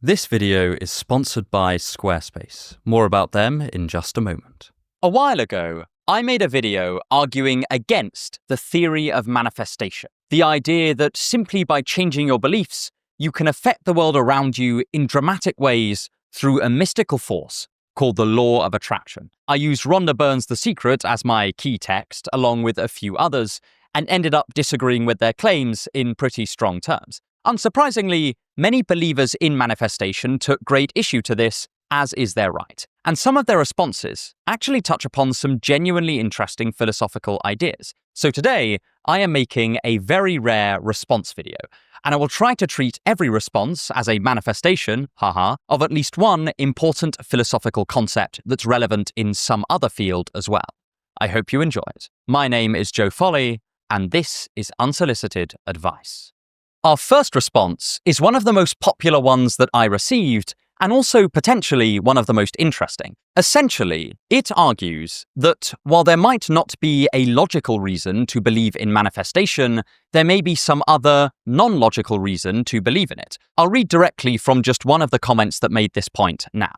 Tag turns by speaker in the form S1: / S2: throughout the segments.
S1: This video is sponsored by Squarespace. More about them in just a moment.
S2: A while ago, I made a video arguing against the theory of manifestation, the idea that simply by changing your beliefs, you can affect the world around you in dramatic ways through a mystical force called the law of attraction. I used Rhonda Byrne's The Secret as my key text, along with a few others, and ended up disagreeing with their claims in pretty strong terms. Unsurprisingly, many believers in manifestation took great issue to this, as is their right. And some of their responses actually touch upon some genuinely interesting philosophical ideas. So today, I am making a very rare response video, and I will try to treat every response as a manifestation, of at least one important philosophical concept that's relevant in some other field as well. I hope you enjoy it. My name is Joe Foley, and this is Unsolicited Advice. Our first response is one of the most popular ones that I received, and also potentially one of the most interesting. Essentially, it argues that while there might not be a logical reason to believe in manifestation, there may be some other non-logical reason to believe in it. I'll read directly from just one of the comments that made this point now.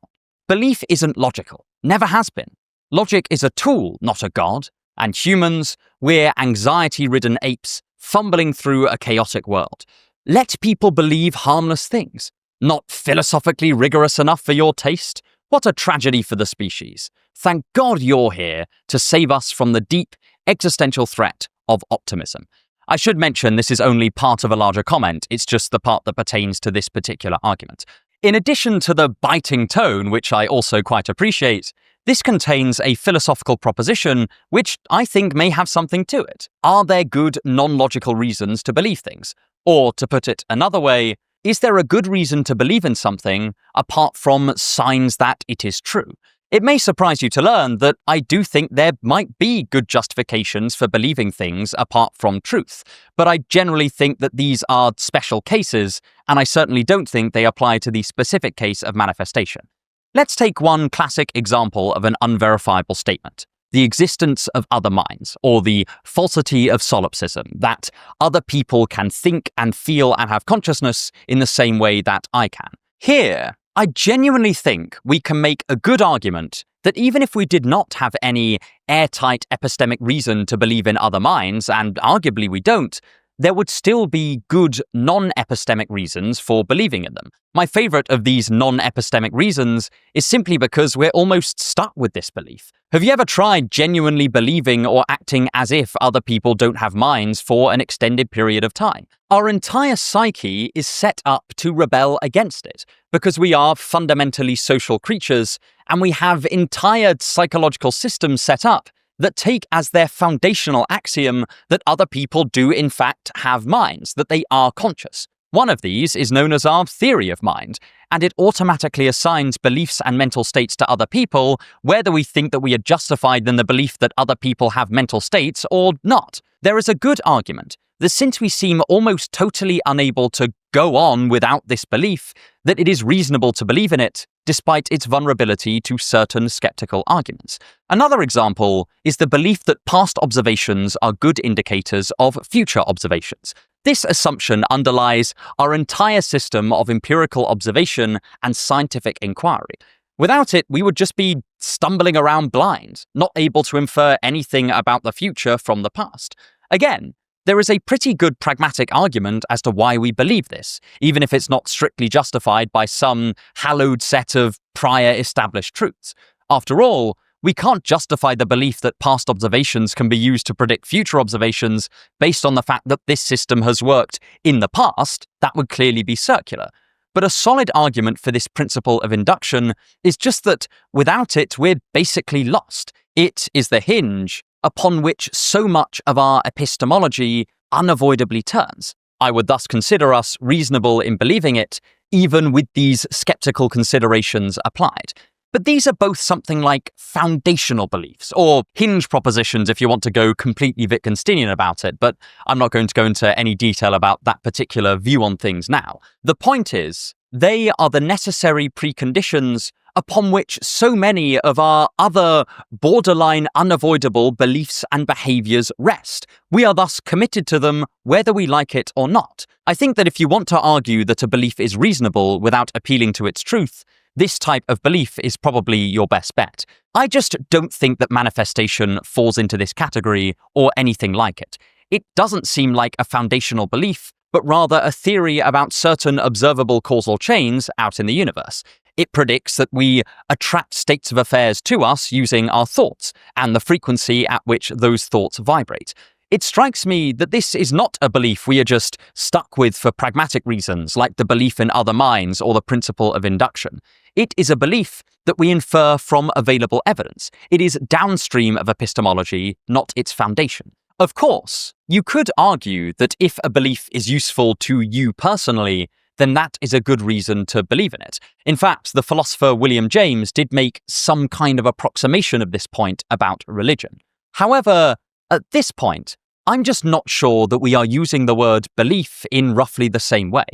S2: Belief isn't logical, never has been. Logic is a tool, not a god, and humans, we're anxiety-ridden apes fumbling through a chaotic world. Let people believe harmless things. Not philosophically rigorous enough for your taste? What a tragedy for the species. Thank God you're here to save us from the deep existential threat of optimism. I should mention this is only part of a larger comment. It's just the part that pertains to this particular argument. In addition to the biting tone, which I also quite appreciate, this contains a philosophical proposition which I think may have something to it. Are there good non-logical reasons to believe things? Or, to put it another way, is there a good reason to believe in something apart from signs that it is true? It may surprise you to learn that I do think there might be good justifications for believing things apart from truth, but I generally think that these are special cases, and I certainly don't think they apply to the specific case of manifestation. Let's take one classic example of an unverifiable statement. The existence of other minds, or the falsity of solipsism, that other people can think and feel and have consciousness in the same way that I can. Here, I genuinely think we can make a good argument that even if we did not have any airtight epistemic reason to believe in other minds, and arguably we don't, there would still be good non-epistemic reasons for believing in them. My favorite of these non-epistemic reasons is simply because we're almost stuck with this belief. Have you ever tried genuinely believing or acting as if other people don't have minds for an extended period of time? Our entire psyche is set up to rebel against it because we are fundamentally social creatures, and we have entire psychological systems set up that take as their foundational axiom that other people do in fact have minds, that they are conscious. One of these is known as our theory of mind, and it automatically assigns beliefs and mental states to other people, whether we think that we are justified in the belief that other people have mental states or not. There is a good argument that since we seem almost totally unable to go on without this belief, that it is reasonable to believe in it, despite its vulnerability to certain skeptical arguments. Another example is the belief that past observations are good indicators of future observations. This assumption underlies our entire system of empirical observation and scientific inquiry. Without it, we would just be stumbling around blind, not able to infer anything about the future from the past. Again, there is a pretty good pragmatic argument as to why we believe this, even if it's not strictly justified by some hallowed set of prior established truths. After all, we can't justify the belief that past observations can be used to predict future observations based on the fact that this system has worked in the past. That would clearly be circular. But a solid argument for this principle of induction is just that without it, we're basically lost. It is the hinge upon which so much of our epistemology unavoidably turns. I would thus consider us reasonable in believing it, even with these skeptical considerations applied. But these are both something like foundational beliefs, or hinge propositions if you want to go completely Wittgensteinian about it, but I'm not going to go into any detail about that particular view on things now. The point is, they are the necessary preconditions upon which so many of our other borderline unavoidable beliefs and behaviors rest. We are thus committed to them whether we like it or not. I think that if you want to argue that a belief is reasonable without appealing to its truth, this type of belief is probably your best bet. I just don't think that manifestation falls into this category or anything like it. It doesn't seem like a foundational belief, but rather a theory about certain observable causal chains out in the universe. It predicts that we attract states of affairs to us using our thoughts and the frequency at which those thoughts vibrate. It strikes me that this is not a belief we are just stuck with for pragmatic reasons, like the belief in other minds or the principle of induction. It is a belief that we infer from available evidence. It is downstream of epistemology, not its foundation. Of course, you could argue that if a belief is useful to you personally, then that is a good reason to believe in it. In fact, the philosopher William James did make some kind of approximation of this point about religion. However, at this point, I'm just not sure that we are using the word belief in roughly the same way.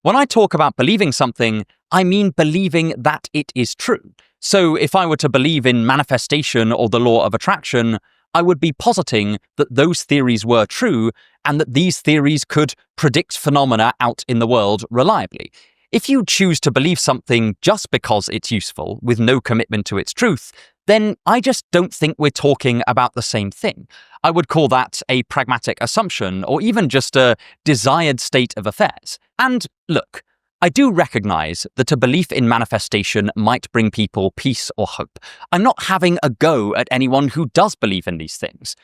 S2: When I talk about believing something, I mean believing that it is true. So if I were to believe in manifestation or the law of attraction, I would be positing that those theories were true and that these theories could predict phenomena out in the world reliably. If you choose to believe something just because it's useful, with no commitment to its truth, then I just don't think we're talking about the same thing. I would call that a pragmatic assumption, or even just a desired state of affairs. And look, I do recognize that a belief in manifestation might bring people peace or hope. I'm not having a go at anyone who does believe in these things.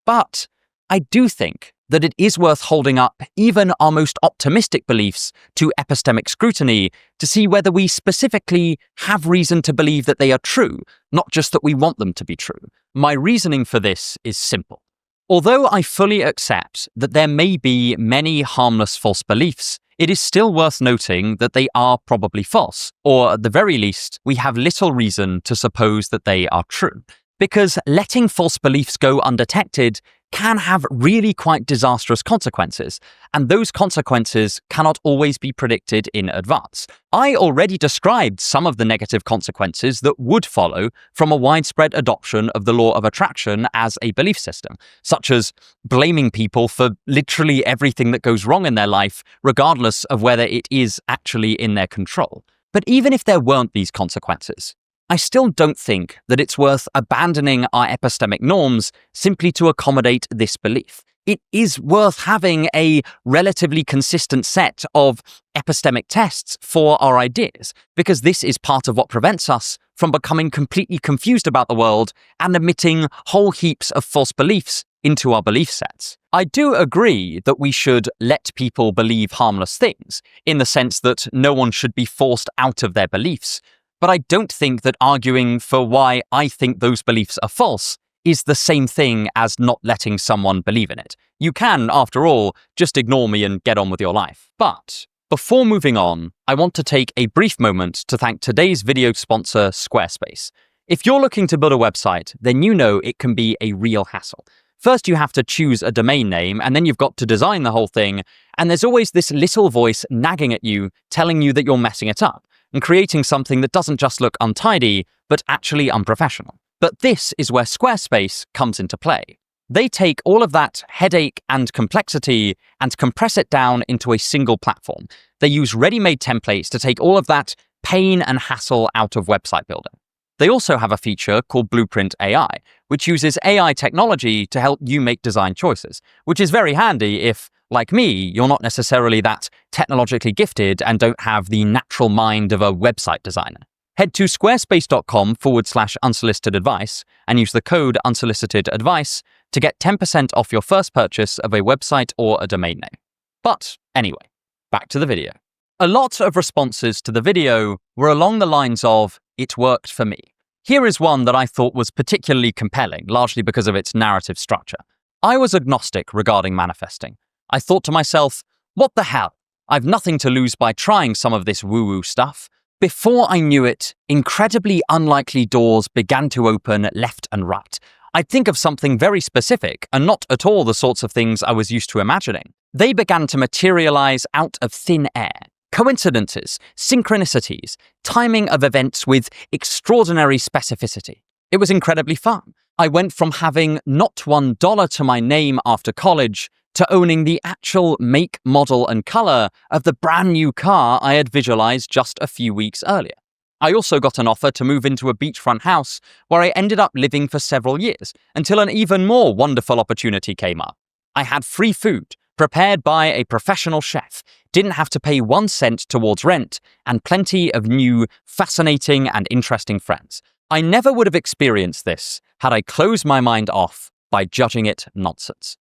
S2: But I do think that it is worth holding up even our most optimistic beliefs to epistemic scrutiny to see whether we specifically have reason to believe that they are true, not just that we want them to be true. My reasoning for this is simple. Although I fully accept that there may be many harmless false beliefs, it is still worth noting that they are probably false, or at the very least, we have little reason to suppose that they are true. Because letting false beliefs go undetected can have really quite disastrous consequences, and those consequences cannot always be predicted in advance. I already described some of the negative consequences that would follow from a widespread adoption of the law of attraction as a belief system, such as blaming people for literally everything that goes wrong in their life, regardless of whether it is actually in their control. But even if there weren't these consequences, I still don't think that it's worth abandoning our epistemic norms simply to accommodate this belief. It is worth having a relatively consistent set of epistemic tests for our ideas, because this is part of what prevents us from becoming completely confused about the world and admitting whole heaps of false beliefs into our belief sets. I do agree that we should let people believe harmless things, in the sense that no one should be forced out of their beliefs. But I don't think that arguing for why I think those beliefs are false is the same thing as not letting someone believe in it. You can, after all, just ignore me and get on with your life. But before moving on, I want to take a brief moment to thank today's video sponsor, Squarespace. If you're looking to build a website, then you know it can be a real hassle. First, you have to choose a domain name, and then you've got to design the whole thing, and there's always this little voice nagging at you, telling you that you're messing it up, and creating something that doesn't just look untidy, but actually unprofessional. But this is where Squarespace comes into play. They take all of that headache and complexity and compress it down into a single platform. They use ready-made templates to take all of that pain and hassle out of website building. They also have a feature called Blueprint AI, which uses AI technology to help you make design choices, which is very handy if, like me, you're not necessarily that technologically gifted and don't have the natural mind of a website designer. Head to squarespace.com/unsolicited advice and use the code unsolicited advice to get 10% off your first purchase of a website or a domain name. But anyway, back to the video. A lot of responses to the video were along the lines of, "It worked for me." Here is one that I thought was particularly compelling, largely because of its narrative structure. I was agnostic regarding manifesting. I thought to myself, what the hell? I've nothing to lose by trying some of this woo-woo stuff. Before I knew it, incredibly unlikely doors began to open left and right. I'd think of something very specific and not at all the sorts of things I was used to imagining. They began to materialize out of thin air. Coincidences, synchronicities, timing of events with extraordinary specificity. It was incredibly fun. I went from having not $1 to my name after college to owning the actual make, model, and color of the brand new car I had visualized just a few weeks earlier. I also got an offer to move into a beachfront house where I ended up living for several years until an even more wonderful opportunity came up. I had free food, prepared by a professional chef, didn't have to pay 1 cent towards rent, and plenty of new, fascinating, and interesting friends. I never would have experienced this had I closed my mind off by judging it nonsense.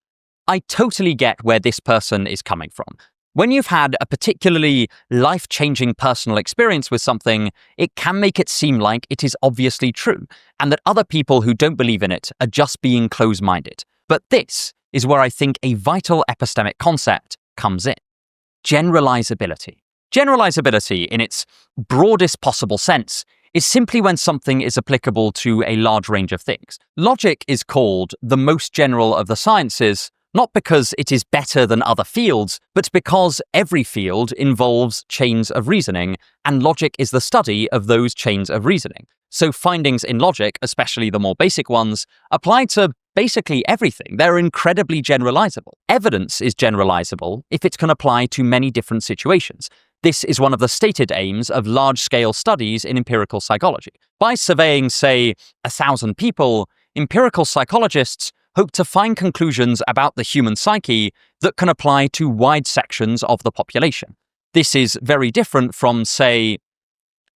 S2: I totally get where this person is coming from. When you've had a particularly life-changing personal experience with something, it can make it seem like it is obviously true, and that other people who don't believe in it are just being close-minded. But this is where I think a vital epistemic concept comes in. Generalizability. Generalizability, in its broadest possible sense, is simply when something is applicable to a large range of things. Logic is called the most general of the sciences, not because it is better than other fields, but because every field involves chains of reasoning, and logic is the study of those chains of reasoning. So findings in logic, especially the more basic ones, apply to basically everything. They're incredibly generalizable. Evidence is generalizable if it can apply to many different situations. This is one of the stated aims of large-scale studies in empirical psychology. By surveying, say, 1,000 people, empirical psychologists hope to find conclusions about the human psyche that can apply to wide sections of the population. This is very different from, say,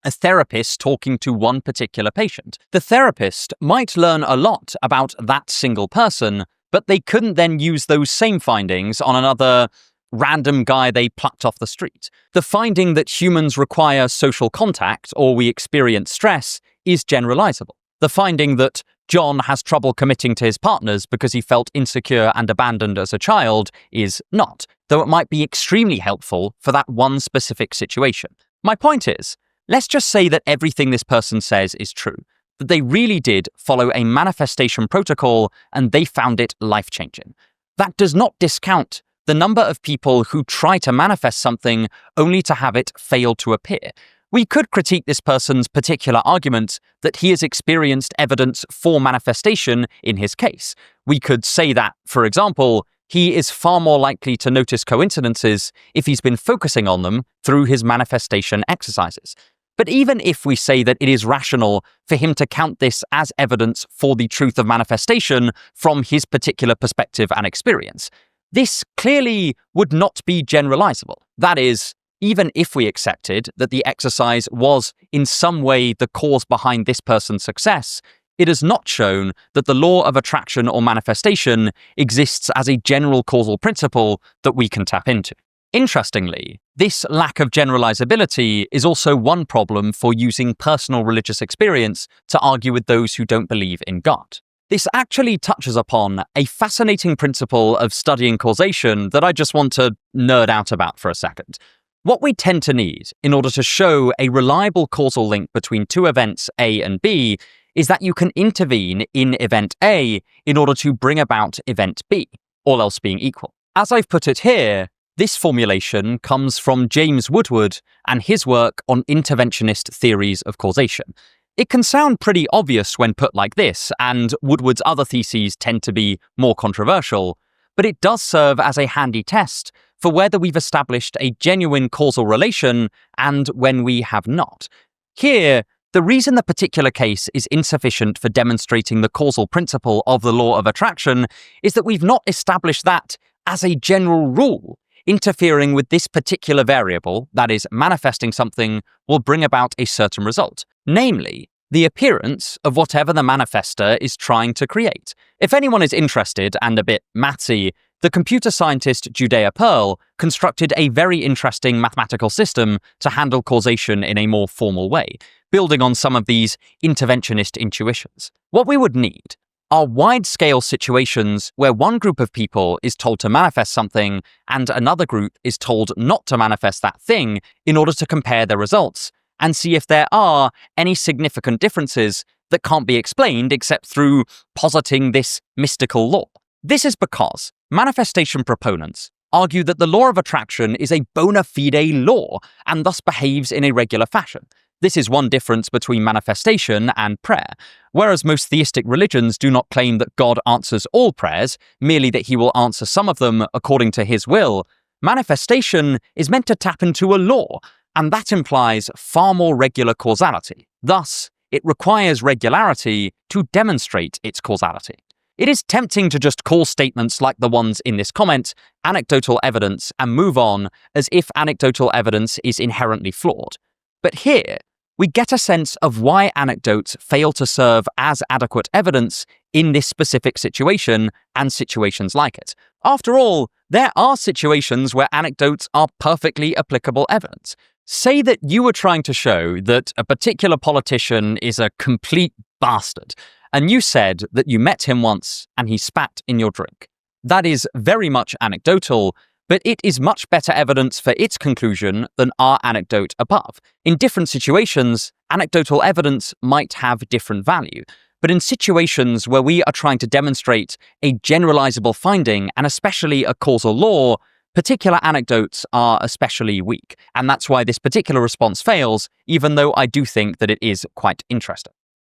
S2: a therapist talking to one particular patient. The therapist might learn a lot about that single person, but they couldn't then use those same findings on another random guy they plucked off the street. The finding that humans require social contact or we experience stress is generalizable. The finding that John has trouble committing to his partners because he felt insecure and abandoned as a child is not, though it might be extremely helpful for that one specific situation. My point is, let's just say that everything this person says is true, that they really did follow a manifestation protocol and they found it life-changing. That does not discount the number of people who try to manifest something only to have it fail to appear. We could critique this person's particular argument that he has experienced evidence for manifestation in his case. We could say that, for example, he is far more likely to notice coincidences if he's been focusing on them through his manifestation exercises. But even if we say that it is rational for him to count this as evidence for the truth of manifestation from his particular perspective and experience, this clearly would not be generalizable. That is, even if we accepted that the exercise was in some way the cause behind this person's success, it has not shown that the law of attraction or manifestation exists as a general causal principle that we can tap into. Interestingly, this lack of generalizability is also one problem for using personal religious experience to argue with those who don't believe in God. This actually touches upon a fascinating principle of studying causation that I just want to nerd out about for a second. What we tend to need in order to show a reliable causal link between two events A and B is that you can intervene in event A in order to bring about event B, all else being equal. As I've put it here, this formulation comes from James Woodward and his work on interventionist theories of causation. It can sound pretty obvious when put like this, and Woodward's other theses tend to be more controversial, but it does serve as a handy test for whether we've established a genuine causal relation and when we have not. Here, the reason the particular case is insufficient for demonstrating the causal principle of the law of attraction is that we've not established that, as a general rule, interfering with this particular variable, that is, manifesting something, will bring about a certain result, namely, the appearance of whatever the manifester is trying to create. If anyone is interested and a bit mathsy, the computer scientist Judea Pearl constructed a very interesting mathematical system to handle causation in a more formal way, building on some of these interventionist intuitions. What we would need are wide-scale situations where one group of people is told to manifest something and another group is told not to manifest that thing in order to compare the results and see if there are any significant differences that can't be explained except through positing this mystical law. This is because manifestation proponents argue that the law of attraction is a bona fide law and thus behaves in a regular fashion. This is one difference between manifestation and prayer. Whereas most theistic religions do not claim that God answers all prayers, merely that he will answer some of them according to his will, manifestation is meant to tap into a law, and that implies far more regular causality. Thus, it requires regularity to demonstrate its causality. It is tempting to just call statements like the ones in this comment anecdotal evidence and move on as if anecdotal evidence is inherently flawed. But here, we get a sense of why anecdotes fail to serve as adequate evidence in this specific situation and situations like it. After all, there are situations where anecdotes are perfectly applicable evidence. Say that you were trying to show that a particular politician is a complete bastard, and you said that you met him once and he spat in your drink. That is very much anecdotal, but it is much better evidence for its conclusion than our anecdote above. In different situations, anecdotal evidence might have different value, but in situations where we are trying to demonstrate a generalizable finding and especially a causal law, particular anecdotes are especially weak, and that's why this particular response fails, even though I do think that it is quite interesting.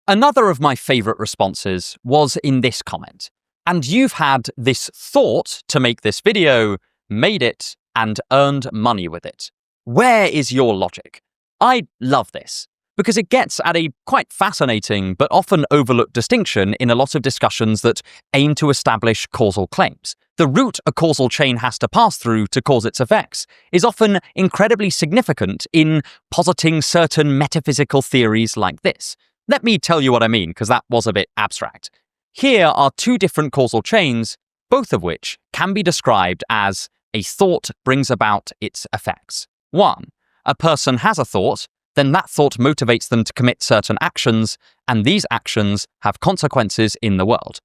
S2: Another of my favorite responses was in this comment, and you've had this thought to make this video, made it, and earned money with it. Where is your logic? I love this, because it gets at a quite fascinating but often overlooked distinction in a lot of discussions that aim to establish causal claims. The route a causal chain has to pass through to cause its effects is often incredibly significant in positing certain metaphysical theories like this. Let me tell you what I mean, because that was a bit abstract. Here are two different causal chains, both of which can be described as a thought brings about its effects. 1. A person has a thought, then that thought motivates them to commit certain actions, and these actions have consequences in the world.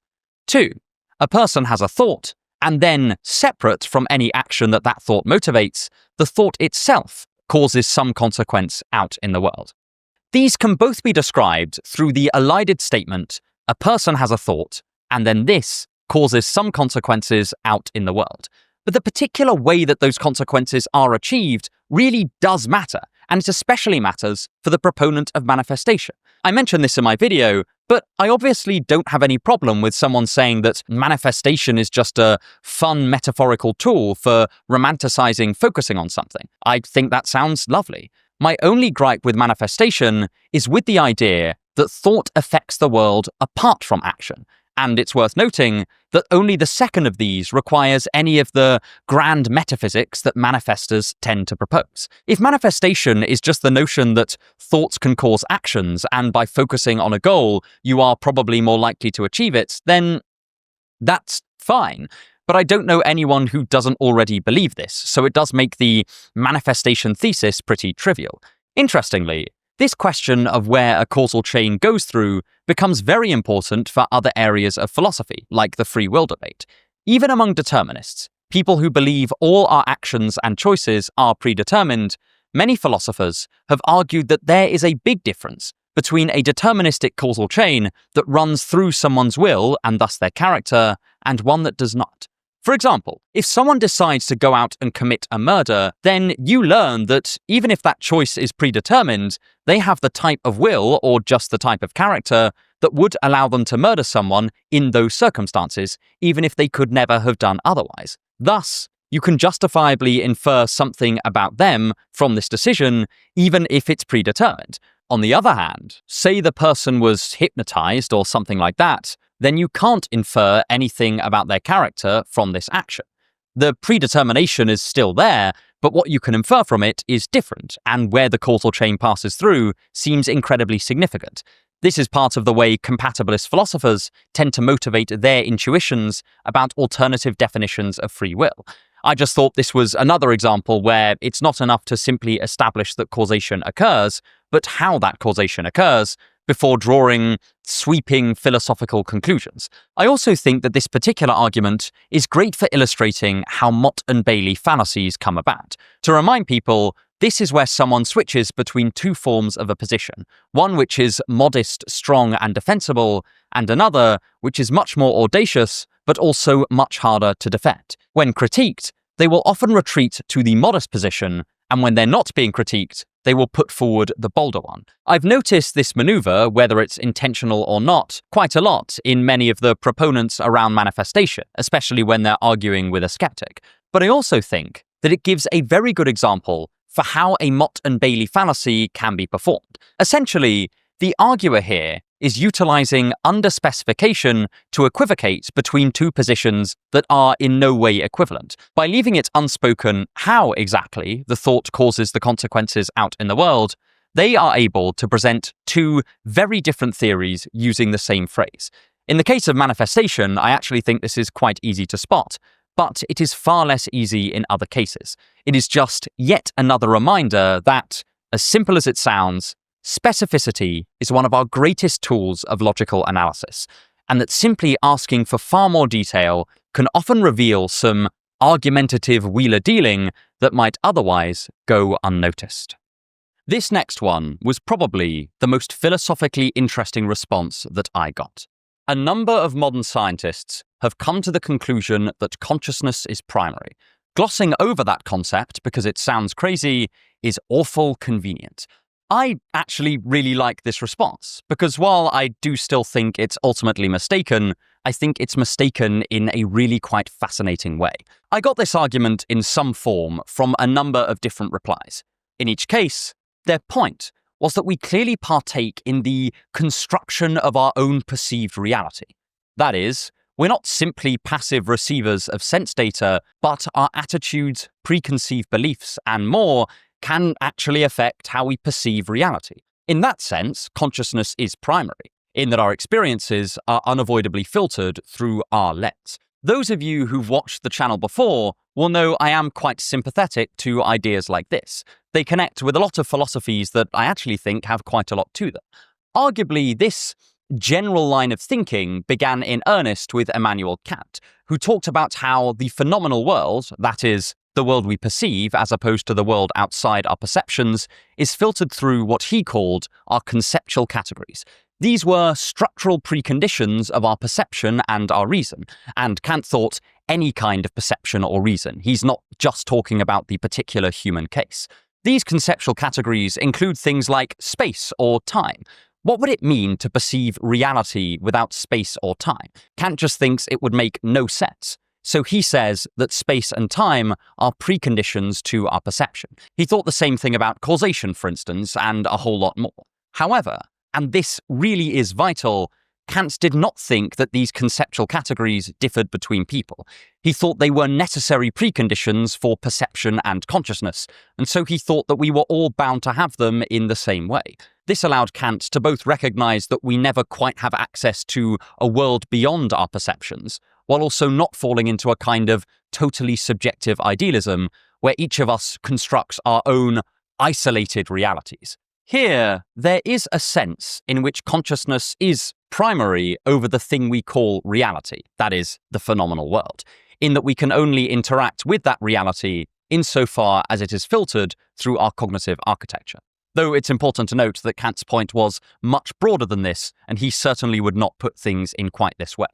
S2: 2. A person has a thought, and then, separate from any action that thought motivates, the thought itself causes some consequence out in the world. These can both be described through the elided statement, a person has a thought, and then this causes some consequences out in the world. But the particular way that those consequences are achieved really does matter, and it especially matters for the proponent of manifestation. I mentioned this in my video, but I obviously don't have any problem with someone saying that manifestation is just a fun metaphorical tool for romanticizing focusing on something. I think that sounds lovely. My only gripe with manifestation is with the idea that thought affects the world apart from action. And it's worth noting that only the second of these requires any of the grand metaphysics that manifestors tend to propose. If manifestation is just the notion that thoughts can cause actions, and by focusing on a goal, you are probably more likely to achieve it, then that's fine. But I don't know anyone who doesn't already believe this, so it does make the manifestation thesis pretty trivial. Interestingly, this question of where a causal chain goes through becomes very important for other areas of philosophy, like the free will debate. Even among determinists, people who believe all our actions and choices are predetermined, many philosophers have argued that there is a big difference between a deterministic causal chain that runs through someone's will and thus their character, and one that does not. For example, if someone decides to go out and commit a murder, then you learn that even if that choice is predetermined, they have the type of will or just the type of character that would allow them to murder someone in those circumstances, even if they could never have done otherwise. Thus, you can justifiably infer something about them from this decision, even if it's predetermined. On the other hand, say the person was hypnotized or something like that, then you can't infer anything about their character from this action. The predetermination is still there, but what you can infer from it is different, and where the causal chain passes through seems incredibly significant. This is part of the way compatibilist philosophers tend to motivate their intuitions about alternative definitions of free will. I just thought this was another example where it's not enough to simply establish that causation occurs, but how that causation occurs, before drawing sweeping philosophical conclusions. I also think that this particular argument is great for illustrating how Mott and Bailey fallacies come about. To remind people, this is where someone switches between two forms of a position, one which is modest, strong, and defensible, and another which is much more audacious, but also much harder to defend. When critiqued, they will often retreat to the modest position, and when they're not being critiqued, they will put forward the bolder one. I've noticed this maneuver, whether it's intentional or not, quite a lot in many of the proponents around manifestation, especially when they're arguing with a skeptic. But I also think that it gives a very good example for how a Mott and Bailey fallacy can be performed. Essentially, the arguer here is utilizing underspecification to equivocate between two positions that are in no way equivalent. By leaving it unspoken how exactly the thought causes the consequences out in the world, they are able to present two very different theories using the same phrase. In the case of manifestation, I actually think this is quite easy to spot, but it is far less easy in other cases. It is just yet another reminder that, as simple as it sounds, specificity is one of our greatest tools of logical analysis, and that simply asking for far more detail can often reveal some argumentative wheeler-dealing that might otherwise go unnoticed. This next one was probably the most philosophically interesting response that I got. A number of modern scientists have come to the conclusion that consciousness is primary. Glossing over that concept because it sounds crazy is awful convenient. I actually really like this response, because while I do still think it's ultimately mistaken, I think it's mistaken in a really quite fascinating way. I got this argument in some form from a number of different replies. In each case, their point was that we clearly partake in the construction of our own perceived reality. That is, we're not simply passive receivers of sense data, but our attitudes, preconceived beliefs, and more can actually affect how we perceive reality. In that sense, consciousness is primary, in that our experiences are unavoidably filtered through our lens. Those of you who've watched the channel before will know I am quite sympathetic to ideas like this. They connect with a lot of philosophies that I actually think have quite a lot to them. Arguably, this general line of thinking began in earnest with Immanuel Kant, who talked about how the phenomenal world, that is, the world we perceive as opposed to the world outside our perceptions, is filtered through what he called our conceptual categories. These were structural preconditions of our perception and our reason, and Kant thought any kind of perception or reason. He's not just talking about the particular human case. These conceptual categories include things like space or time. What would it mean to perceive reality without space or time? Kant just thinks it would make no sense. So he says that space and time are preconditions to our perception. He thought the same thing about causation, for instance, and a whole lot more. However, and this really is vital, Kant did not think that these conceptual categories differed between people. He thought they were necessary preconditions for perception and consciousness, and so he thought that we were all bound to have them in the same way. This allowed Kant to both recognize that we never quite have access to a world beyond our perceptions, while also not falling into a kind of totally subjective idealism where each of us constructs our own isolated realities. Here, there is a sense in which consciousness is primary over the thing we call reality, that is, the phenomenal world, in that we can only interact with that reality insofar as it is filtered through our cognitive architecture. Though it's important to note that Kant's point was much broader than this, and he certainly would not put things in quite this way.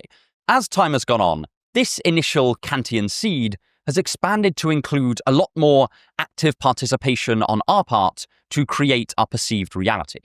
S2: As time has gone on, this initial Kantian seed has expanded to include a lot more active participation on our part to create our perceived reality.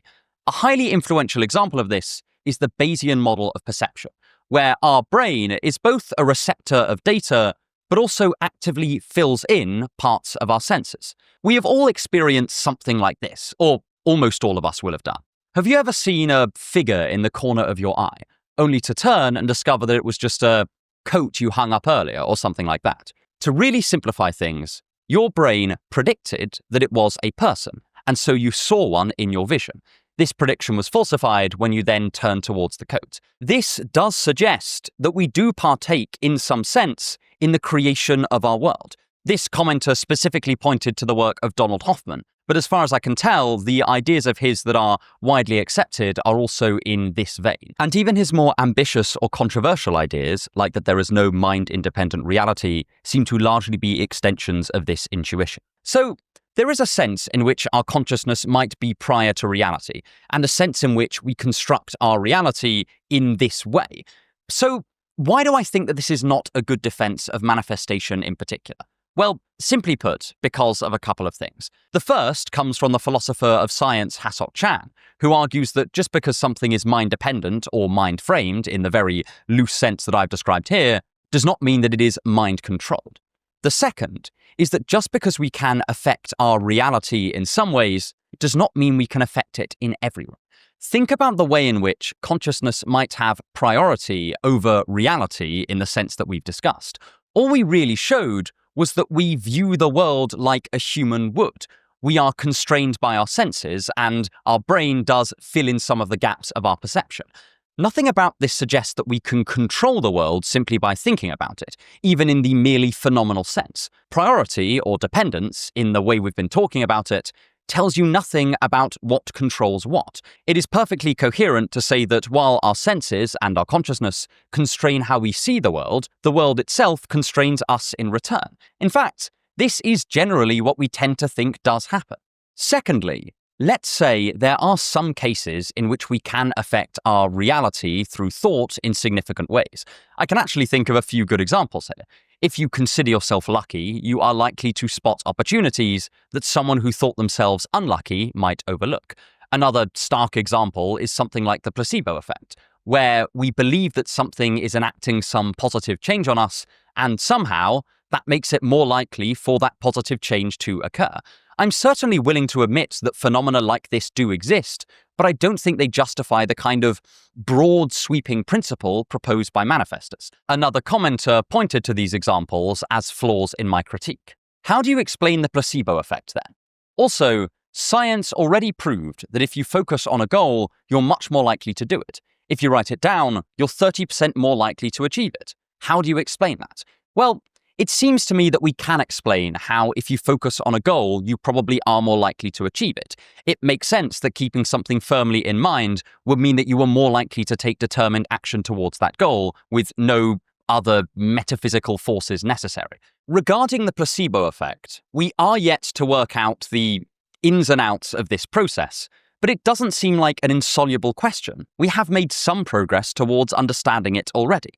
S2: A highly influential example of this is the Bayesian model of perception, where our brain is both a receptor of data, but also actively fills in parts of our senses. We have all experienced something like this, or almost all of us will have done. Have you ever seen a figure in the corner of your eye, only to turn and discover that it was just a coat you hung up earlier or something like that? To really simplify things, your brain predicted that it was a person, and so you saw one in your vision. This prediction was falsified when you then turned towards the coat. This does suggest that we do partake, in some sense, in the creation of our world. This commenter specifically pointed to the work of Donald Hoffman, but as far as I can tell, the ideas of his that are widely accepted are also in this vein. And even his more ambitious or controversial ideas, like that there is no mind-independent reality, seem to largely be extensions of this intuition. So, there is a sense in which our consciousness might be prior to reality, and a sense in which we construct our reality in this way. So, why do I think that this is not a good defense of manifestation in particular? Well, simply put, because of a couple of things. The first comes from the philosopher of science Hasok Chan, who argues that just because something is mind-dependent or mind-framed in the very loose sense that I've described here, does not mean that it is mind-controlled. The second is that just because we can affect our reality in some ways, it does not mean we can affect it in every way. Think about the way in which consciousness might have priority over reality in the sense that we've discussed. All we really showed was that we view the world like a human would. We are constrained by our senses, and our brain does fill in some of the gaps of our perception. Nothing about this suggests that we can control the world simply by thinking about it, even in the merely phenomenal sense. Priority, or dependence, in the way we've been talking about it, tells you nothing about what controls what. It is perfectly coherent to say that while our senses and our consciousness constrain how we see the world itself constrains us in return. In fact, this is generally what we tend to think does happen. Secondly, let's say there are some cases in which we can affect our reality through thought in significant ways. I can actually think of a few good examples here. If you consider yourself lucky, you are likely to spot opportunities that someone who thought themselves unlucky might overlook. Another stark example is something like the placebo effect, where we believe that something is enacting some positive change on us, and somehow that makes it more likely for that positive change to occur. I'm certainly willing to admit that phenomena like this do exist, but I don't think they justify the kind of broad sweeping principle proposed by manifestors. Another commenter pointed to these examples as flaws in my critique. How do you explain the placebo effect then? Also, science already proved that if you focus on a goal, you're much more likely to do it. If you write it down, you're 30% more likely to achieve it. How do you explain that? Well, it seems to me that we can explain how if you focus on a goal, you probably are more likely to achieve it. It makes sense that keeping something firmly in mind would mean that you were more likely to take determined action towards that goal with no other metaphysical forces necessary. Regarding the placebo effect, we are yet to work out the ins and outs of this process, but it doesn't seem like an insoluble question. We have made some progress towards understanding it already.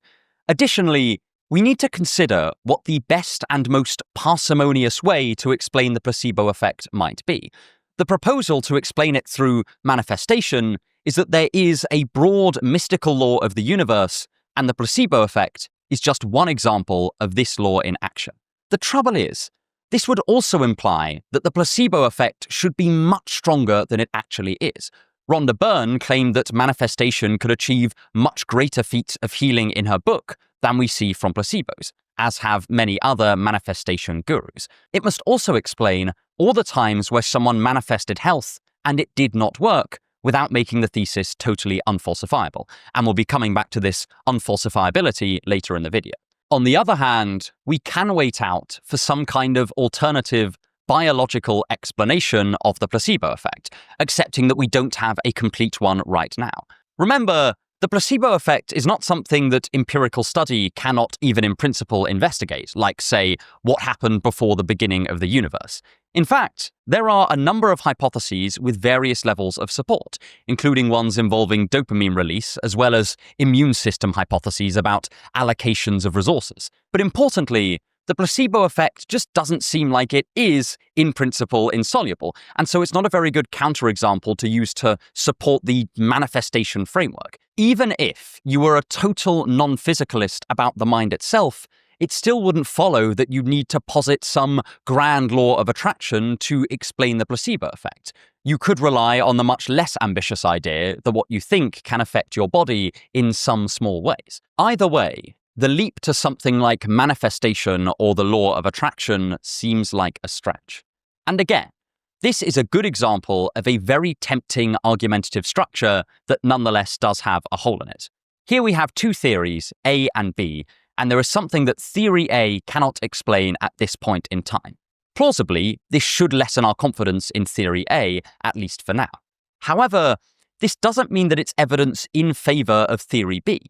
S2: Additionally, we need to consider what the best and most parsimonious way to explain the placebo effect might be. The proposal to explain it through manifestation is that there is a broad mystical law of the universe, and the placebo effect is just one example of this law in action. The trouble is, this would also imply that the placebo effect should be much stronger than it actually is. Rhonda Byrne claimed that manifestation could achieve much greater feats of healing in her book than we see from placebos, as have many other manifestation gurus. It must also explain all the times where someone manifested health and it did not work without making the thesis totally unfalsifiable, and we'll be coming back to this unfalsifiability later in the video. On the other hand, we can wait out for some kind of alternative biological explanation of the placebo effect, accepting that we don't have a complete one right now. Remember, the placebo effect is not something that empirical study cannot even in principle investigate, like, say, what happened before the beginning of the universe. In fact, there are a number of hypotheses with various levels of support, including ones involving dopamine release, as well as immune system hypotheses about allocations of resources. But importantly, the placebo effect just doesn't seem like it is, in principle, insoluble, and so it's not a very good counterexample to use to support the manifestation framework. Even if you were a total non-physicalist about the mind itself, it still wouldn't follow that you'd need to posit some grand law of attraction to explain the placebo effect. You could rely on the much less ambitious idea that what you think can affect your body in some small ways. Either way, the leap to something like manifestation or the law of attraction seems like a stretch. And again, this is a good example of a very tempting argumentative structure that nonetheless does have a hole in it. Here we have two theories, A and B, and there is something that theory A cannot explain at this point in time. Plausibly, this should lessen our confidence in theory A, at least for now. However, this doesn't mean that it's evidence in favor of theory B.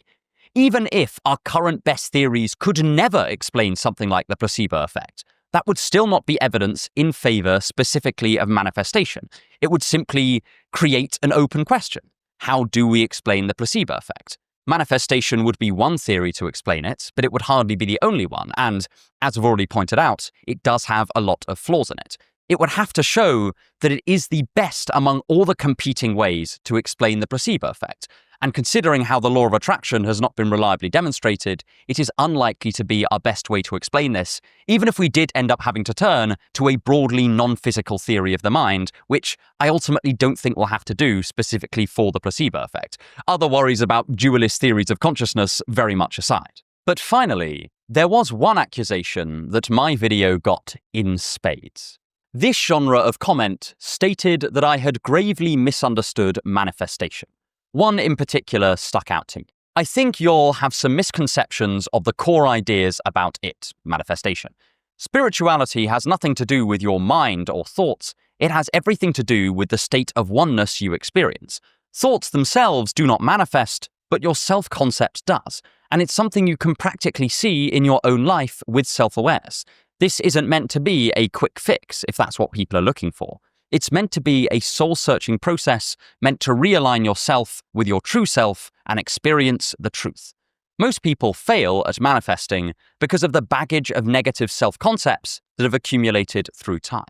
S2: Even if our current best theories could never explain something like the placebo effect, that would still not be evidence in favor specifically of manifestation. It would simply create an open question. How do we explain the placebo effect? Manifestation would be one theory to explain it, but it would hardly be the only one, and, as I've already pointed out, it does have a lot of flaws in it. It would have to show that it is the best among all the competing ways to explain the placebo effect, and considering how the law of attraction has not been reliably demonstrated, it is unlikely to be our best way to explain this, even if we did end up having to turn to a broadly non-physical theory of the mind, which I ultimately don't think we'll have to do specifically for the placebo effect. Other worries about dualist theories of consciousness very much aside. But finally, there was one accusation that my video got in spades. This genre of comment stated that I had gravely misunderstood manifestation. One in particular stuck out to me. I think you'll have some misconceptions of the core ideas about it, manifestation. Spirituality has nothing to do with your mind or thoughts. It has everything to do with the state of oneness you experience. Thoughts themselves do not manifest, but your self-concept does, and it's something you can practically see in your own life with self-awareness. This isn't meant to be a quick fix, if that's what people are looking for. It's meant to be a soul-searching process, meant to realign yourself with your true self and experience the truth. Most people fail at manifesting because of the baggage of negative self-concepts that have accumulated through time.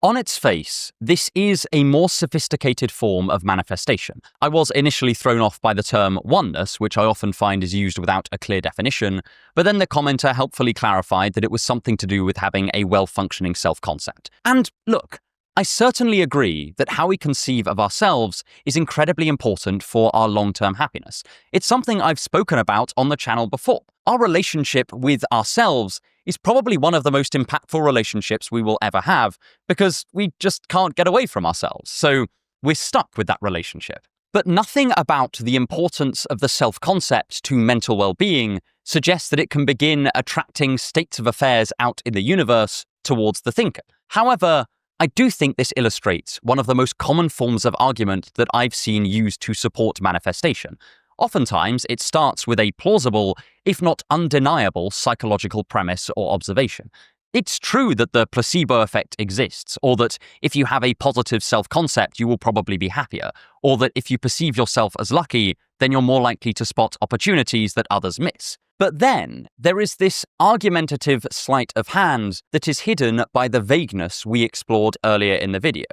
S2: On its face, this is a more sophisticated form of manifestation. I was initially thrown off by the term oneness, which I often find is used without a clear definition, but then the commenter helpfully clarified that it was something to do with having a well-functioning self-concept. And look, I certainly agree that how we conceive of ourselves is incredibly important for our long-term happiness. It's something I've spoken about on the channel before. Our relationship with ourselves is probably one of the most impactful relationships we will ever have because we just can't get away from ourselves. So we're stuck with that relationship. But nothing about the importance of the self-concept to mental well-being suggests that it can begin attracting states of affairs out in the universe towards the thinker. However, I do think this illustrates one of the most common forms of argument that I've seen used to support manifestation. Oftentimes, it starts with a plausible, if not undeniable, psychological premise or observation. It's true that the placebo effect exists, or that if you have a positive self-concept, you will probably be happier, or that if you perceive yourself as lucky, then you're more likely to spot opportunities that others miss. But then, there is this argumentative sleight of hand that is hidden by the vagueness we explored earlier in the video.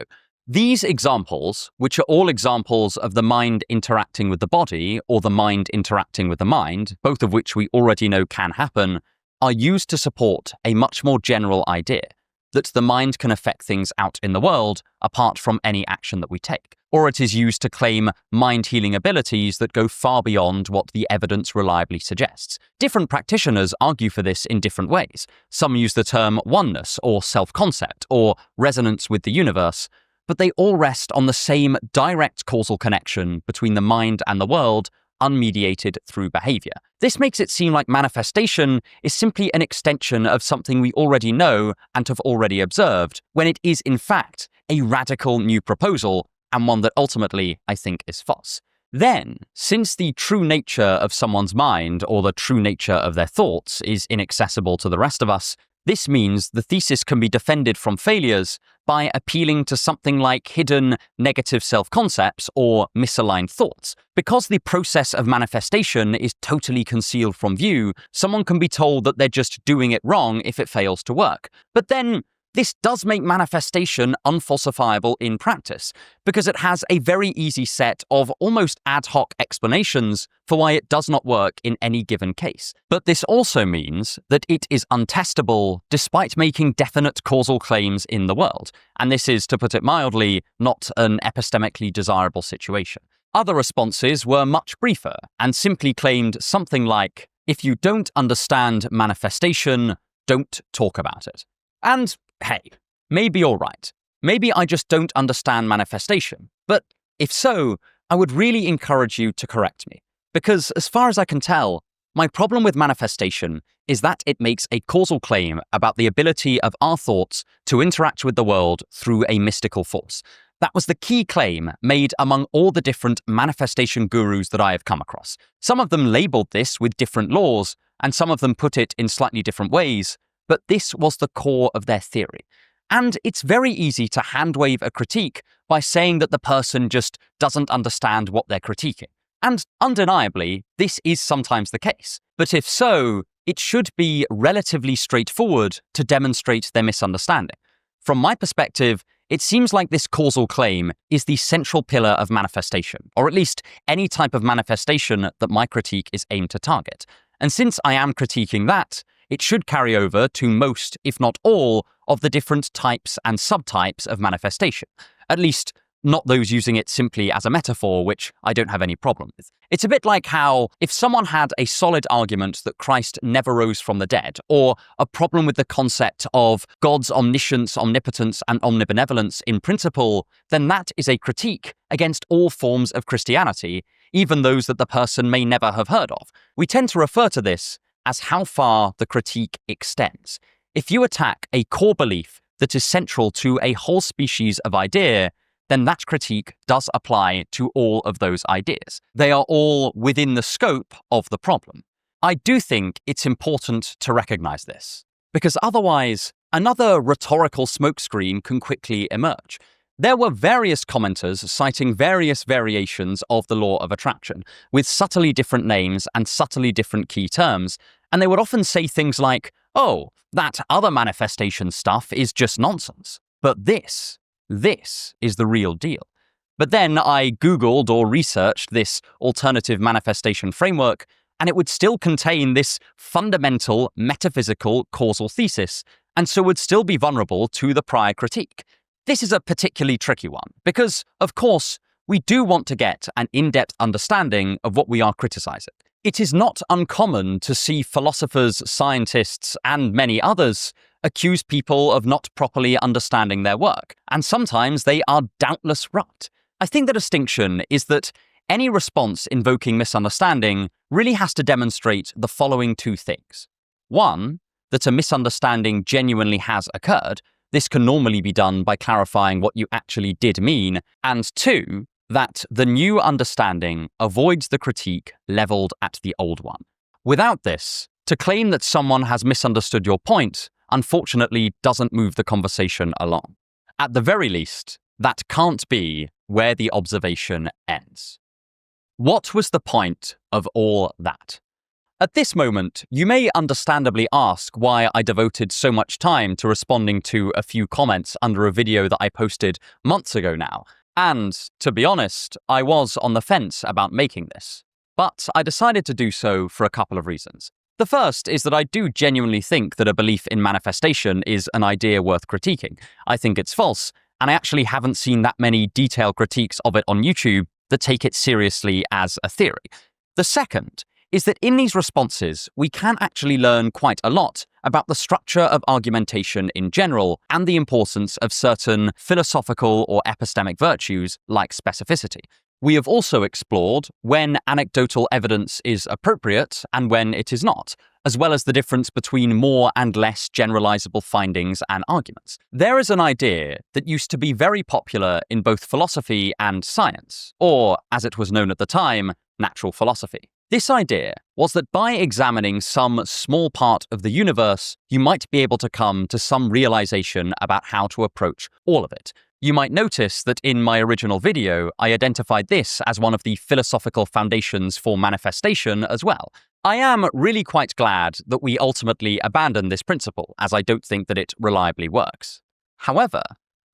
S2: These examples, which are all examples of the mind interacting with the body, or the mind interacting with the mind, both of which we already know can happen, are used to support a much more general idea, that the mind can affect things out in the world apart from any action that we take. Or it is used to claim mind-healing abilities that go far beyond what the evidence reliably suggests. Different practitioners argue for this in different ways. Some use the term oneness or self-concept or resonance with the universe, but they all rest on the same direct causal connection between the mind and the world, unmediated through behavior. This makes it seem like manifestation is simply an extension of something we already know and have already observed, when it is in fact a radical new proposal, and one that ultimately I think is false. Then, since the true nature of someone's mind or the true nature of their thoughts is inaccessible to the rest of us, this means the thesis can be defended from failures by appealing to something like hidden negative self-concepts or misaligned thoughts. Because the process of manifestation is totally concealed from view, someone can be told that they're just doing it wrong if it fails to work. But then, this does make manifestation unfalsifiable in practice, because it has a very easy set of almost ad hoc explanations for why it does not work in any given case. But this also means that it is untestable despite making definite causal claims in the world, and this is, to put it mildly, not an epistemically desirable situation. Other responses were much briefer and simply claimed something like, if you don't understand manifestation, don't talk about it. And hey, maybe you're right. Maybe I just don't understand manifestation. But if so, I would really encourage you to correct me. Because as far as I can tell, my problem with manifestation is that it makes a causal claim about the ability of our thoughts to interact with the world through a mystical force. That was the key claim made among all the different manifestation gurus that I have come across. Some of them labeled this with different laws, and some of them put it in slightly different ways, but this was the core of their theory. And it's very easy to handwave a critique by saying that the person just doesn't understand what they're critiquing. And undeniably, this is sometimes the case. But if so, it should be relatively straightforward to demonstrate their misunderstanding. From my perspective, it seems like this causal claim is the central pillar of manifestation, or at least any type of manifestation that my critique is aimed to target. And since I am critiquing that, it should carry over to most, if not all, of the different types and subtypes of manifestation. At least, not those using it simply as a metaphor, which I don't have any problem with. It's a bit like how if someone had a solid argument that Christ never rose from the dead, or a problem with the concept of God's omniscience, omnipotence, and omnibenevolence in principle, then that is a critique against all forms of Christianity, even those that the person may never have heard of. We tend to refer to this as how far the critique extends. If you attack a core belief that is central to a whole species of idea, then that critique does apply to all of those ideas. They are all within the scope of the problem. I do think it's important to recognize this, because otherwise, another rhetorical smokescreen can quickly emerge. There were various commenters citing various variations of the law of attraction, with subtly different names and subtly different key terms, and they would often say things like, "Oh, that other manifestation stuff is just nonsense. But this is the real deal." But then I Googled or researched this alternative manifestation framework, and it would still contain this fundamental metaphysical causal thesis, and so would still be vulnerable to the prior critique. This is a particularly tricky one, because, of course, we do want to get an in-depth understanding of what we are criticizing. It is not uncommon to see philosophers, scientists, and many others accuse people of not properly understanding their work, and sometimes they are doubtless right. I think the distinction is that any response invoking misunderstanding really has to demonstrate the following two things. One, that a misunderstanding genuinely has occurred. This can normally be done by clarifying what you actually did mean. And two, that the new understanding avoids the critique leveled at the old one. Without this, to claim that someone has misunderstood your point, unfortunately, doesn't move the conversation along. At the very least, that can't be where the observation ends. What was the point of all that? At this moment, you may understandably ask why I devoted so much time to responding to a few comments under a video that I posted months ago now. And, to be honest, I was on the fence about making this. But I decided to do so for a couple of reasons. The first is that I do genuinely think that a belief in manifestation is an idea worth critiquing. I think it's false, and I actually haven't seen that many detailed critiques of it on YouTube that take it seriously as a theory. The second is that in these responses, we can actually learn quite a lot about the structure of argumentation in general and the importance of certain philosophical or epistemic virtues like specificity. We have also explored when anecdotal evidence is appropriate and when it is not, as well as the difference between more and less generalizable findings and arguments. There is an idea that used to be very popular in both philosophy and science, or, as it was known at the time, natural philosophy. This idea was that by examining some small part of the universe, you might be able to come to some realization about how to approach all of it. You might notice that in my original video, I identified this as one of the philosophical foundations for manifestation as well. I am really quite glad that we ultimately abandoned this principle, as I don't think that it reliably works. However,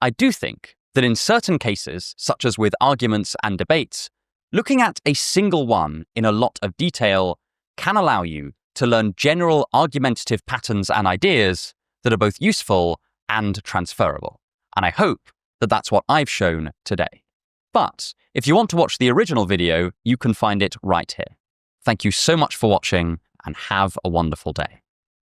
S2: I do think that in certain cases, such as with arguments and debates, looking at a single one in a lot of detail can allow you to learn general argumentative patterns and ideas that are both useful and transferable. And I hope that that's what I've shown today. But if you want to watch the original video, you can find it right here. Thank you so much for watching, and have a wonderful day.